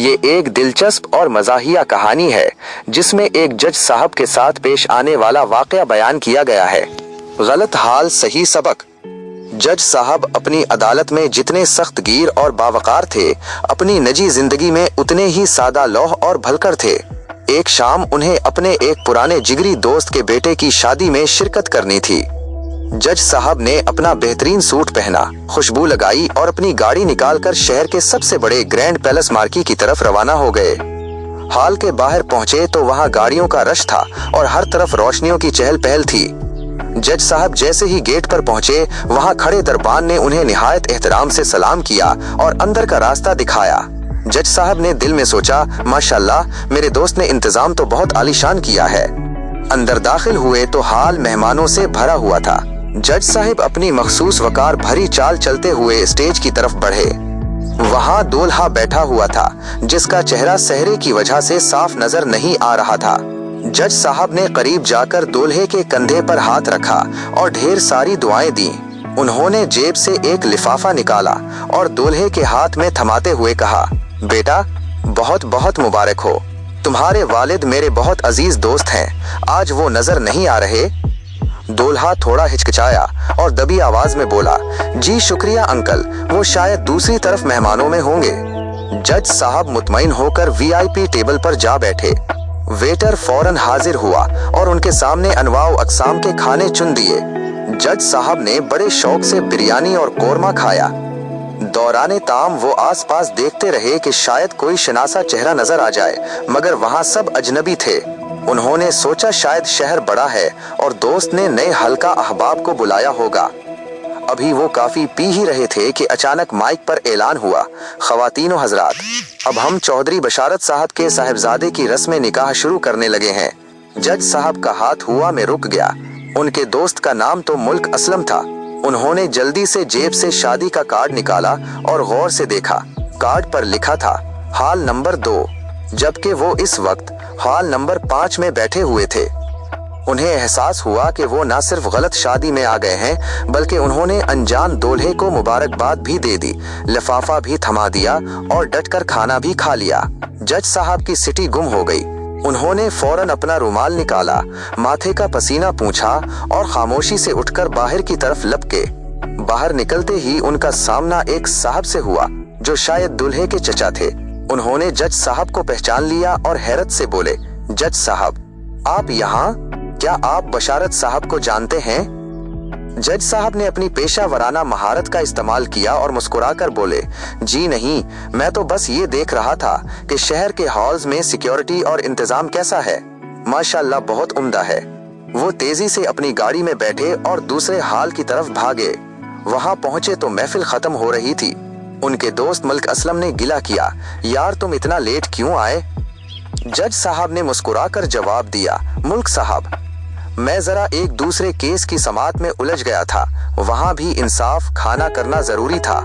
ये एक दिलचस्प और मज़ाहिया कहानी है जिसमें एक जज साहब के साथ पेश आने वाला वाक़या बयान किया गया है। गलत हाल सही सबक। जज साहब अपनी अदालत में जितने सख्त गिर और बावकार थे, अपनी निजी जिंदगी में उतने ही सादा लौह और भलकर थे। एक शाम उन्हें अपने एक पुराने जिगरी दोस्त के बेटे की शादी में शिरकत करनी थी। जज साहब ने अपना बेहतरीन सूट पहना, खुशबू लगाई और अपनी गाड़ी निकालकर शहर के सबसे बड़े ग्रैंड पैलेस मार्की की तरफ रवाना हो गए। हॉल के बाहर पहुंचे तो वहां गाड़ियों का रश था और हर तरफ रोशनियों की चहल पहल थी। जज साहब जैसे ही गेट पर पहुंचे, वहां खड़े दरबान ने उन्हें निहायत एहतराम से सलाम किया और अंदर का रास्ता दिखाया। जज साहब ने दिल में सोचा, माशाल्लाह, मेरे दोस्त ने इंतजाम तो बहुत आलीशान किया है। अंदर दाखिल हुए तो हाल मेहमानों से भरा हुआ था। जज साहब अपनी मखसूस वकार भरी चाल चलते हुए स्टेज की तरफ बढ़े। वहां दूल्हा बैठा हुआ था जिसका चेहरा सहरे की वजह से साफ नजर नहीं आ रहा था। जज साहब ने करीब जाकर दूल्हे के कंधे पर हाथ रखा और ढेर सारी दुआएं दी। उन्होंने जेब से एक लिफाफा निकाला और दूल्हे के हाथ में थमाते हुए कहा, बेटा, बहुत बहुत मुबारक हो। तुम्हारे वालिद मेरे बहुत अजीज दोस्त हैं, आज वो नजर नहीं आ रहे। दूल्हा थोड़ा हिचकिचाया और दबी आवाज में बोला, जी शुक्रिया अंकल, वो शायद दूसरी तरफ मेहमानों में होंगे। जज साहब मुतमईन होकर वीआईपी टेबल पर जा बैठे। वेटर फौरन हाजिर हुआ और उनके सामने अनवाउ अकसाम के खाने चुन दिए। जज साहब ने बड़े शौक से बिरयानी और कोरमा खाया। दौराने ताम वो आसपास देखते रहे कि शायद कोई शनासा चेहरा नजर आ जाए, मगर वहां सब अजनबी थे। उन्होंने सोचा शायद शहर बड़ा है और दोस्त ने नए हल्का अहबाब को बुलाया होगा। अभी वो काफी पी ही रहे थे कि अचानक माइक पर ऐलान हुआ, ख़वातीनो हजरात, अब हम चौधरी बशारत साहब के साहिबजादे की रस्म निकाह शुरू करने लगे हैं। जज साहब का हाथ हुआ में रुक गया। उनके दोस्त का नाम तो मुल्क असलम था। उन्होंने जल्दी से जेब से शादी का कार्ड निकाला और गौर से देखा। कार्ड पर लिखा था हॉल नंबर 2, जबकि वो इस वक्त हॉल नंबर 5 में बैठे हुए थे। उन्हें एहसास हुआ कि वो न सिर्फ गलत शादी में आ गए हैं, बल्कि उन्होंने अनजान दूल्हे को मुबारकबाद भी दे दी, लिफाफा भी थमा दिया और डटकर खाना भी खा लिया। जज साहब की सिटी गुम हो गई। उन्होंने फौरन अपना रुमाल निकाला, माथे का पसीना पूंछा और खामोशी से उठकर बाहर की तरफ लपके। बाहर निकलते ही उनका सामना एक साहब से हुआ जो शायद दूल्हे के चचा थे। उन्होंने जज साहब को पहचान लिया और हैरत से बोले, जज साहब, आप यहाँ? क्या आप बशारत साहब को जानते हैं? जज साहब ने अपनी पेशा वराना महारत का इस्तेमाल किया और मुस्कुराकर बोले, जी नहीं, मैं तो बस ये देख रहा था कि शहर के हॉल्स में सिक्योरिटी और इंतजाम कैसा है। माशाल्लाह, बहुत उम्दा है। वो तेजी से अपनी गाड़ी में बैठे और दूसरे हॉल की तरफ भागे। वहां पहुंचे तो महफिल खत्म हो रही थी। उनके दोस्त मुल्क असलम ने गिला किया, यार तुम इतना लेट क्यों आए? जज साहब ने मुस्कुराकर जवाब दिया, मुल्क साहब, मैं जरा एक दूसरे केस की समाअत में उलझ गया था। वहां भी इंसाफ खाना करना जरूरी था।